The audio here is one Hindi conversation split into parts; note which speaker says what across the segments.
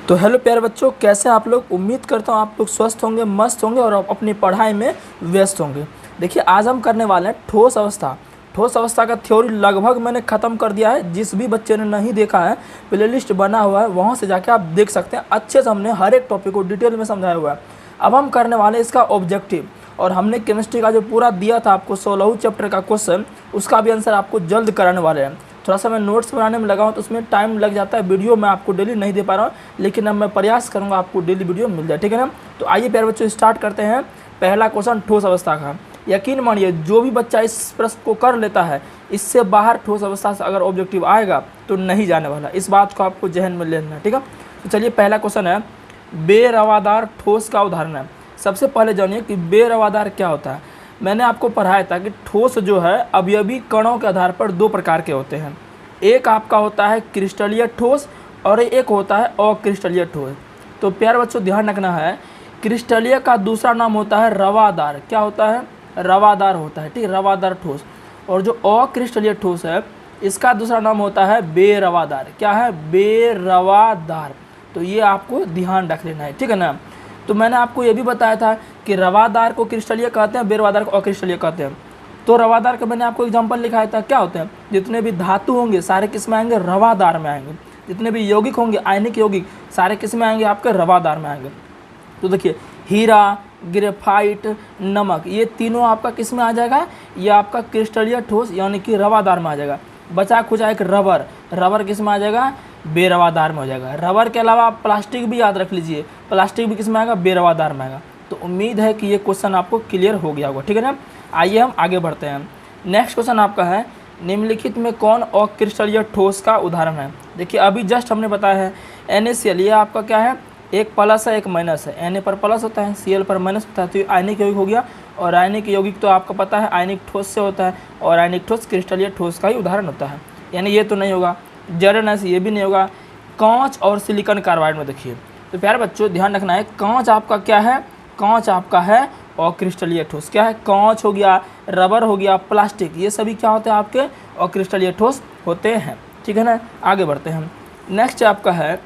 Speaker 1: तो हेलो प्यारे बच्चों, कैसे आप लोग। उम्मीद करता हूँ आप लोग स्वस्थ होंगे, मस्त होंगे और अपनी पढ़ाई में व्यस्त होंगे। देखिए आज हम करने वाले हैं ठोस अवस्था। ठोस अवस्था का थ्योरी लगभग मैंने ख़त्म कर दिया है। जिस भी बच्चे ने नहीं देखा है, प्लेलिस्ट बना हुआ है, वहाँ से जाके आप देख सकते हैं। अच्छे से हमने हर एक टॉपिक को डिटेल में समझाया हुआ है। अब हम करने वाले हैं इसका ऑब्जेक्टिव, और हमने केमिस्ट्री का जो पूरा दिया था आपको 16 चैप्टर का क्वेश्चन, उसका भी आंसर आपको जल्द कराने वाले हैं। थोड़ा सा मैं नोट्स बनाने में लगा हूँ तो उसमें टाइम लग जाता है। वीडियो मैं आपको डेली नहीं दे पा रहा हूँ, लेकिन अब मैं प्रयास करूँगा आपको डेली वीडियो मिल जाए, ठीक है ना। तो आइए प्यारे बच्चों स्टार्ट करते हैं। पहला क्वेश्चन ठोस अवस्था का। यकीन मानिए जो भी बच्चा इस प्रश्न को कर लेता है, इससे बाहर ठोस अवस्था से अगर ऑब्जेक्टिव आएगा तो नहीं जाने वाला। इस बात को आपको जहन में लेना है, ठीक है। तो चलिए पहला क्वेश्चन है, बेरवादार ठोस का उदाहरण है। सबसे पहले जानिए कि बेरवादार क्या होता है। मैंने आपको पढ़ाया था कि ठोस जो है अवयवी कणों के आधार पर दो प्रकार के होते हैं। एक आपका होता है क्रिस्टलीय ठोस और एक होता है अक्रिस्टलीय ठोस। तो प्यारे बच्चों ध्यान रखना है, क्रिस्टलीय का दूसरा नाम होता है रवादार। क्या होता है? रवादार होता है, ठीक है, रवादार ठोस। और जो अक्रिस्टलीय ठोस है, इसका दूसरा नाम होता है बेरवादार। क्या है? बेरवादार। तो ये आपको ध्यान रख लेना है, ठीक है ना। तो मैंने आपको ये भी बताया था कि रवादार को क्रिस्टलीय कहते हैं, बेरवादार को अक्रिस्टलीय कहते हैं। तो रवादार का मैंने आपको एग्जांपल लिखाया था। क्या होते हैं? जितने भी धातु होंगे सारे किस में आएंगे? रवादार में आएंगे। जितने भी यौगिक होंगे, आयनिक यौगिक, सारे किस में आएंगे? आपके रवादार में आएंगे। तो देखिए हीरा, ग्रेफाइट, नमक, ये तीनों आपका किस में आ जाएगा? ये आपका क्रिस्टलीय ठोस यानी कि रवादार में आ जाएगा। बचा खुचा एक रबर, रबर किस में आ जाएगा? बेरवादार में हो जाएगा। रबर के अलावा आप प्लास्टिक भी याद रख लीजिए, प्लास्टिक भी किस में आएगा? बेरवादार में आएगा। तो उम्मीद है कि ये क्वेश्चन आपको क्लियर हो गया होगा, ठीक है ना। आइए हम आगे बढ़ते हैं। नेक्स्ट क्वेश्चन आपका है, निम्नलिखित में कौन अक्रिस्टलीय ठोस का उदाहरण है। देखिए अभी जस्ट हमने बताया है NaCl, ये आपका क्या है? एक प्लस है एक माइनस है। Na पर प्लस होता है, Cl पर माइनस होता है, तो ये आयनिक यौगिक हो गया। और आयनिक यौगिक तो आपको पता है आयनिक ठोस से होता है, और आयनिक ठोस क्रिस्टलीय ठोस का ही उदाहरण होता है। यानी ये तो नहीं होगा, जरन ये भी नहीं होगा। कांच और सिलिकॉन कार्बाइड में देखिए, तो प्यारे बच्चों ध्यान रखना है, कांच आपका क्या है? कांच आपका है अक्रिस्टलीय ठोस। क्या है? कांच हो गया, रबर हो गया, प्लास्टिक, ये सभी क्या होते हैं? आपके अक्रिस्टलीय ठोस होते हैं, ठीक है ना। आगे बढ़ते हैं। नेक्स्ट आपका है,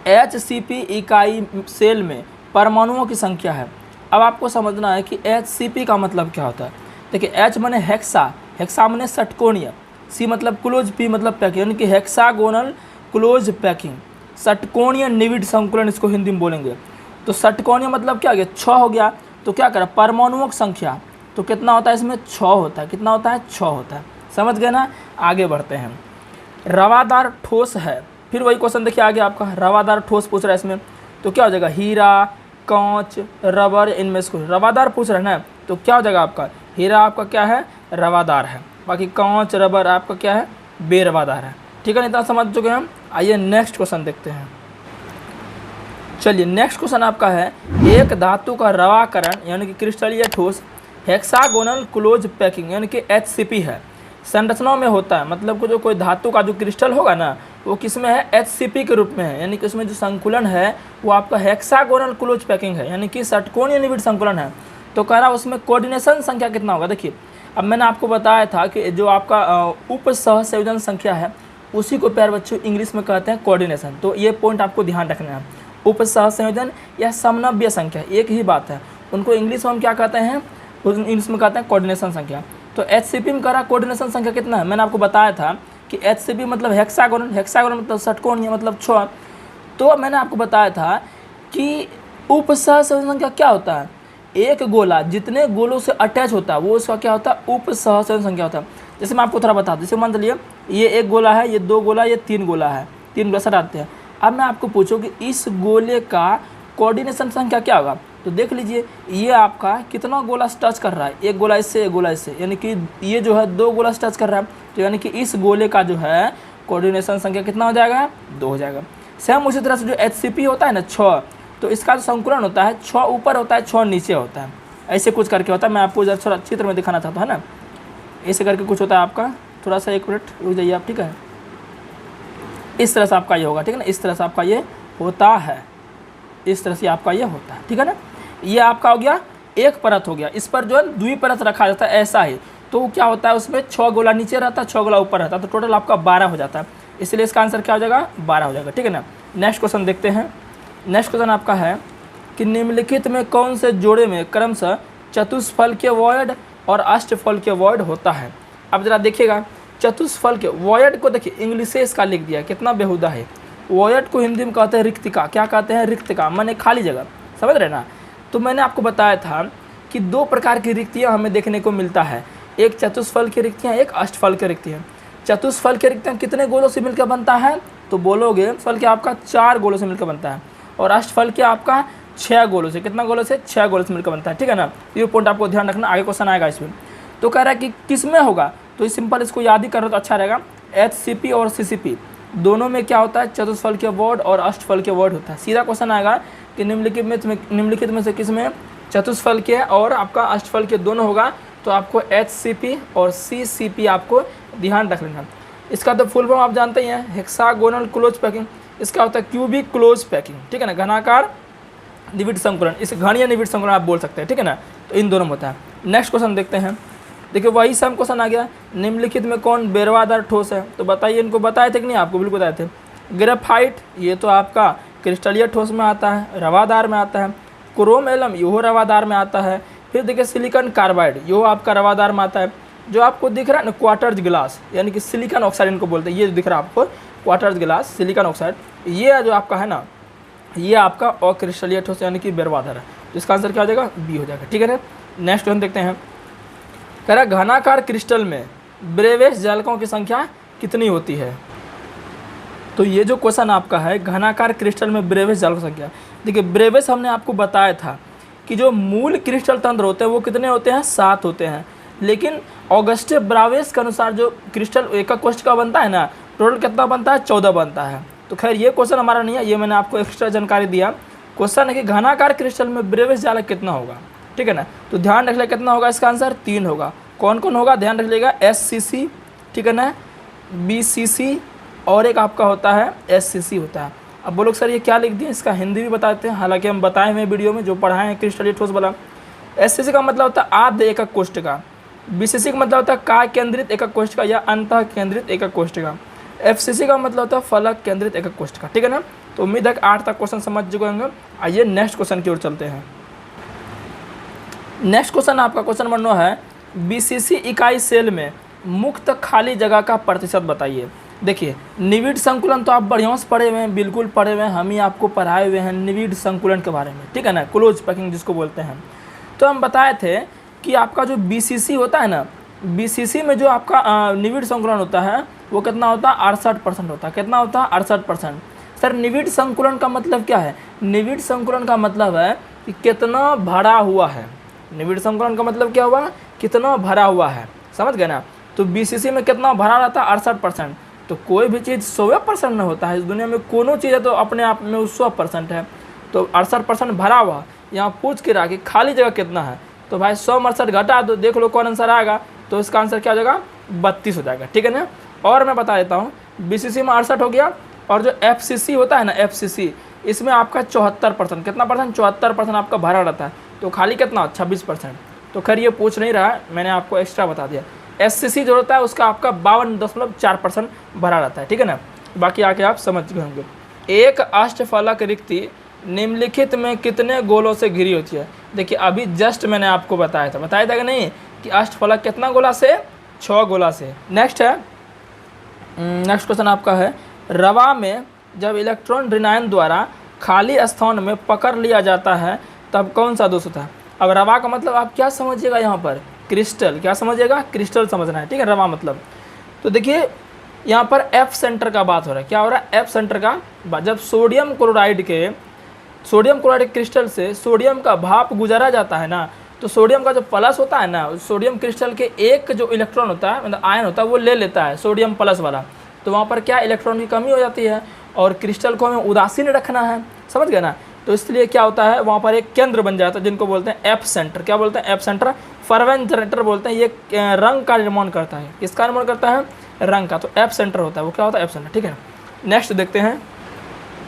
Speaker 1: HCP इकाई सेल में परमाणुओं की संख्या है। अब आपको समझना है कि HCP का मतलब क्या होता है। देखिए H माने हेक्सा, हेक्सा माने षटकोणीय, C मतलब क्लोज, P मतलब पैकिंग, यानी कि हेक्सागोनल क्लोज पैकिंग, षटकोणीय निविड संकुलन इसको हिंदी में बोलेंगे। तो षटकोणीय मतलब क्या हो गया? 6 हो गया। तो क्या करें? परमाणुओं की संख्या तो कितना होता है इसमें? 6 होता है। कितना होता है? 6 होता है। समझ गए ना। आगे बढ़ते हैं। रवादार ठोस है, फिर वही क्वेश्चन देखिए आगे आपका, रवादार ठोस पूछ रहा है इसमें। तो क्या हो जाएगा? हीरा, कांच, रबर, इनमें से रवादार पूछ रहा है ना, तो क्या हो जाएगा आपका? हीरा आपका क्या है? रवादार है। बाकी कांच, रबर आपका क्या है? बेरवादार है, ठीक है ना। इतना समझ चुके हैं हम। आइए नेक्स्ट क्वेश्चन देखते हैं। चलिए नेक्स्ट क्वेश्चन आपका है, एक धातु का रवाकरण यानी कि क्रिस्टलीय ठोस हेक्सागोनल क्लोज पैकिंग यानी कि HCP है, संरचनाओं में होता है। मतलब कि जो कोई धातु का जो क्रिस्टल होगा ना, वो किस में है? HCP के रूप में है। यानी कि उसमें जो संकुलन है वो आपका हेक्सागोनल क्लोज पैकिंग है, यानी कि षटकोणीय निविड संकुलन है। तो कह रहा उसमें कोऑर्डिनेशन संख्या कितना होगा। देखिए अब मैंने आपको बताया था कि जो आपका उप सहसंयोजन संख्या है, उसी को प्यारे बच्चों इंग्लिश में कहते हैं कोऑर्डिनेशन। तो ये पॉइंट आपको ध्यान रखना है। उप सहसंयोजन या समनव्य संख्या एक ही बात है। उनको इंग्लिश में हम क्या कहते हैं? इंग्लिश में कहते हैं कोऑर्डिनेशन संख्या। तो HCP में कह रहा कोऑर्डिनेशन संख्या कितना है। मैंने आपको बताया था कि HCP मतलब हेक्सागोनल, हेक्सागोनल मतलब षटकोणीय मतलब 6। तो मैंने आपको बताया था कि उप सहसंयोजन संख्या क्या होता है? एक गोला जितने गोलों से अटैच होता है वो उसका क्या होता है? उप सहसंयोजन संख्या होता है। जैसे मैं आपको थोड़ा बता दूँ, जैसे मान लीजिए ये एक गोला है, ये 2 गोला, ये 3 गोला है, 3 गोला सटाते हैं। अब मैं आपको पूछूं कि इस गोले का कोऑर्डिनेशन संख्या क्या होगा। तो देख लीजिए ये आपका कितना गोला टच कर रहा है? एक गोला इससे, एक गोला इससे, यानी कि ये जो है 2 गोला टच कर रहा है। तो यानी कि इस गोले का जो है कोऑर्डिनेशन संख्या कितना हो जाएगा? 2 हो जाएगा। सेम उसी तरह से जो HCP होता है ना 6, तो इसका जो संकुलन होता है 6 ऊपर होता है, 6 नीचे होता है, ऐसे कुछ करके होता है। मैं आपको जरा चित्र में दिखाना चाहता हूँ ना, ऐसे करके कुछ होता है आपका। थोड़ा सा 1 मिनट रुक जाइए आप, ठीक है। इस तरह से आपका ये होगा, ठीक है ना। इस तरह से आपका ये होता है, इस तरह से आपका ये होता है, ठीक है ना। ये आपका हो गया एक परत हो गया। इस पर जो है द्विपरत रखा जाता है ऐसा ही। तो क्या होता है उसमें 6 गोला नीचे रहता है, 6 गोला ऊपर रहता है, तो टोटल आपका 12 हो जाता है। इसलिए इसका आंसर क्या हो जाएगा? 12 हो जाएगा, ठीक है ना। नेक्स्ट क्वेश्चन देखते हैं। नेक्स्ट क्वेश्चन आपका है कि निम्नलिखित में कौन से जोड़े में क्रमशः चतुष्फल के वॉयड और अष्टफल के वॉयड होता है। अब जरा देखिएगा, चतुष्फल के वॉयड को देखिए इंग्लिश से इसका लिख दिया, कितना बेहुदा है। वॉयड को हिंदी में कहते हैं रिक्तिका। क्या कहते हैं? रिक्तिका, माने खाली जगह, समझ रहे ना। तो मैंने आपको बताया था कि दो प्रकार की रिक्तियाँ हमें देखने को मिलता है, एक चतुष्फल की रिक्तियाँ, एक अष्टफल की रिक्तियाँ। चतुष्फल की रिक्तियाँ कितने गोलों से मिलकर बनता है? तो बोलोगे फल के आपका 4 गोलों से मिलकर बनता है, और अष्टफल के आपका 6 गोलों से। कितना गोलों से? 6 गोलों से मिलकर बनता है, ठीक है ना। ये पॉइंट आपको ध्यान रखना, आगे क्वेश्चन आएगा इसमें। तो कह रहा है कि किस में होगा, तो सिंपल इसको याद ही करो तो अच्छा रहेगा। HCP और CCP दोनों में क्या होता है? चतुष्फल के वर्ड और अष्टफल के वर्ड होता है। सीधा क्वेश्चन आएगा कि निम्नलिखित में से किस में चतुष्फल के और आपका अष्टफल के दोनों होगा, तो आपको HCP और CCP आपको ध्यान रख लेना। इसका तो फुल फॉर्म आप जानते ही हैं, हेक्सागोनल क्लोज पैकिंग। इसका होता है क्यूबिक क्लोज पैकिंग, ठीक है ना। घनाकार निविड संकुलन, इस घन या निविड संकुलन आप बोल सकते हैं, ठीक है ना। तो इन दोनों में होता है। नेक्स्ट क्वेश्चन देखते हैं। देखिए वही सेम क्वेश्चन आ गया, निम्नलिखित में कौन बेरवादार ठोस है। तो बताइए, इनको बताए थे कि नहीं? आपको बिल्कुल बताए थे। ग्रेफाइट, ये तो आपका क्रिस्टलीय ठोस में आता है, रवादार में आता है। क्रोम एलम, यो रवादार में आता है। फिर देखिए सिलिकॉन कार्बाइड, यो आपका रवादार में आता है। जो आपको दिख रहा है ना क्वार्टर्ज ग्लास, यानी कि सिलिकॉन ऑक्साइड इनको बोलते हैं, ये जो दिख रहा है आपको क्वार्टर्ज ग्लास सिलिकॉन ऑक्साइड, ये जो आपका है ना, ये आपका अक्रिस्टलीय ठोस यानी कि बेरवादार है। तो इसका आंसर क्या हो जाएगा? बी हो जाएगा, ठीक है ना। नेक्स्ट क्वेश्चन देखते हैं। कह रहा घनाकार क्रिस्टल में ब्रेवेस जालकों की संख्या कितनी होती है। तो ये जो क्वेश्चन आपका है, घनाकार क्रिस्टल में ब्रेवेस जालकों की संख्या। देखिए ब्रेवेस हमने आपको बताया था कि जो मूल क्रिस्टल तंत्र होते हैं वो कितने होते हैं? 7 होते हैं। लेकिन ऑगस्टे ब्रावेस के अनुसार जो क्रिस्टल एकक कोष्ठ का बनता है ना, टोटल कितना बनता है? 14 बनता है। तो खैर ये क्वेश्चन हमारा नहीं है, ये मैंने आपको एक्स्ट्रा जानकारी दिया। क्वेश्चन है कि घनाकार क्रिस्टल में ब्रेवेस जालक कितना होगा, ठीक है ना। तो ध्यान रख ले कितना होगा, इसका आंसर 3 होगा। कौन कौन होगा? ध्यान रख लीजिएगा, SCC, ठीक है ना, BCC और एक आपका होता है SCC होता है। अब बोलो सर ये क्या लिख दिया, इसका हिंदी भी बताते हैं, हालांकि हम बताए हुए वीडियो में जो पढ़ाए हैं क्रिस्टलीय ठोस वाला। SCC का मतलब होता है आद्य एकक कोष्ठ का। BCC का मतलब होता है काय केंद्रित एकक कोष्ठ का या अंतः केंद्रित एकक कोष्ठ का। FCC का मतलब होता है फलक केंद्रित एकक कोष्ठ का, ठीक है ना। तो उम्मीद है कि 8 तक क्वेश्चन समझ चुके होंगे। आइए नेक्स्ट क्वेश्चन की ओर चलते हैं। नेक्स्ट क्वेश्चन आपका क्वेश्चन नंबर 9 है, BCC इकाई सेल में मुक्त खाली जगह का प्रतिशत बताइए। देखिए निविड संकुलन तो आप बढ़िया से पढ़े हुए हैं, बिल्कुल पढ़े हुए हैं, हम ही आपको पढ़ाए हुए हैं निविड संकुलन के बारे में, ठीक है ना, क्लोज पैकिंग जिसको बोलते हैं। तो हम बताए थे कि आपका जो BCC होता है ना, BCC में जो आपका निविड संकुलन होता है वो कितना होता है? 68% होता है। कितना होता है? 68%। सर निविड संकुलन का मतलब क्या है? निविड संकुलन का मतलब है कि कितना भरा हुआ है। निविड संकुलन का मतलब क्या हुआ? कितना भरा हुआ है, समझ गए ना। तो BCC में कितना भरा रहता है? 68%। तो कोई भी चीज़ 100% नहीं होता है इस दुनिया में, कोनो चीज़ है तो अपने आप में 100% है। तो 68% भरा हुआ। यहाँ पूछ के रहा कि खाली जगह कितना है, तो भाई 100 घटा दो, देख लो कौन आंसर आएगा। तो इसका आंसर क्या हो जाएगा? 32 हो जाएगा, ठीक है ना। और मैं बता देता हूँ, BCC में 68 हो गया, और जो FCC होता है ना, FCC, इसमें आपका 74%। कितना परसेंट? 74% आपका भरा रहता है। तो खाली कितना? 26%। तो खैर ये पूछ नहीं रहा है, मैंने आपको एक्स्ट्रा बता दिया। SCC जो होता है उसका आपका 52.4% भरा रहता है, ठीक है ना। बाकी आके आप समझ गए होंगे। एक अष्टफलक रिक्ति निम्नलिखित में कितने गोलों से घिरी होती है। देखिए अभी जस्ट मैंने आपको बताया था कि नहीं कि अष्टफलक कितना गोला से? 6 गोला से। नेक्स्ट क्वेश्चन आपका है, रवा में जब इलेक्ट्रॉन ऋणायन द्वारा खाली स्थान में पकड़ लिया जाता है तब कौन सा दोष होता है। अब रवा का मतलब आप क्या समझिएगा यहाँ पर? क्रिस्टल। क्या समझिएगा? क्रिस्टल समझना है, ठीक है, रवा मतलब। तो देखिए यहाँ पर F सेंटर का बात हो रहा है। क्या हो रहा है? F सेंटर का। जब सोडियम क्लोराइड क्रिस्टल से सोडियम का भाप गुजारा जाता है ना, तो सोडियम का जो प्लस होता है ना, सोडियम क्रिस्टल के एक जो इलेक्ट्रॉन होता है, मतलब आयन होता है, वो ले लेता है सोडियम प्लस वाला। तो वहाँ पर क्या इलेक्ट्रॉन की कमी हो जाती है, और क्रिस्टल को हमें उदासीन रखना है, समझ गए ना। तो इसलिए क्या होता है, वहाँ पर एक केंद्र बन जाता है जिनको बोलते हैं F सेंटर। क्या बोलते हैं? F centre. फर्वेन जनरेटर बोलते हैं। ये रंग का निर्माण करता है। किसका निर्माण करता है? रंग का। तो F सेंटर होता है, वो क्या होता है? F सेंटर, ठीक है ना। नेक्स्ट देखते हैं,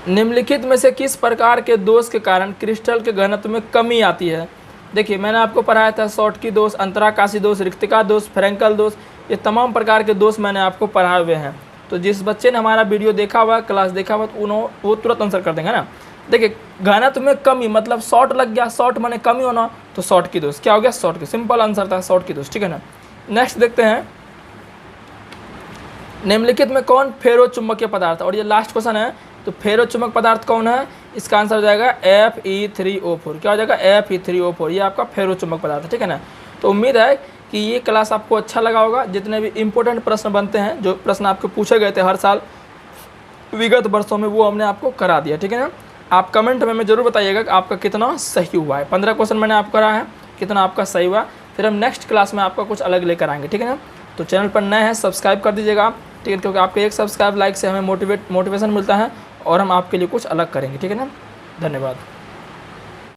Speaker 1: निम्नलिखित में से किस प्रकार के दोष के कारण क्रिस्टल के घनत्व में कमी आती है। देखिए मैंने आपको पढ़ाया था शॉटकी दोष, अंतराकाशी दोष, रिक्तिका दोष, फ्रैंकल दोष, ये तमाम प्रकार के दोष मैंने आपको पढ़ाए हुए हैं। तो जिस बच्चे ने हमारा वीडियो देखा हुआ है, क्लास देखा हुआ, तो वो तुरंत आंसर कर देंगे ना। देखिए गाना तुम्हें कमी मतलब शॉर्ट लग गया, शॉर्ट माने कमी होना, तो शॉर्ट की दोस्त क्या हो गया, शॉर्ट की, सिंपल आंसर था शॉर्ट की दोस्त, ठीक है ना। नेक्स्ट देखते हैं, निम्नलिखित में कौन फेरो चुंबकीय पदार्थ, और ये लास्ट क्वेश्चन है। तो फेरो चुंबक पदार्थ कौन है, इसका आंसर हो जाएगा Fe3O4। क्या हो जाएगा, Fe3O4, ये आपका फेरो चुंबक पदार्थ है, ठीक है ना। तो उम्मीद है कि ये क्लास आपको अच्छा लगा होगा। जितने भी इंपॉर्टेंट प्रश्न बनते हैं, जो प्रश्न आपको पूछे गए थे हर साल विगत वर्षों में, वो हमने आपको करा दिया, ठीक है ना। आप कमेंट में ज़रूर बताइएगा कि आपका कितना सही हुआ है। 15 क्वेश्चन मैंने आपको करा है, कितना आपका सही हुआ। फिर हम नेक्स्ट क्लास में आपका कुछ अलग लेकर आएंगे, ठीक है ना। तो चैनल पर नए हैं सब्सक्राइब कर दीजिएगा, ठीक है, क्योंकि आपके एक सब्सक्राइब लाइक से हमें मोटिवेशन मिलता है और हम आपके लिए कुछ अलग करेंगे, ठीक है ना। धन्यवाद।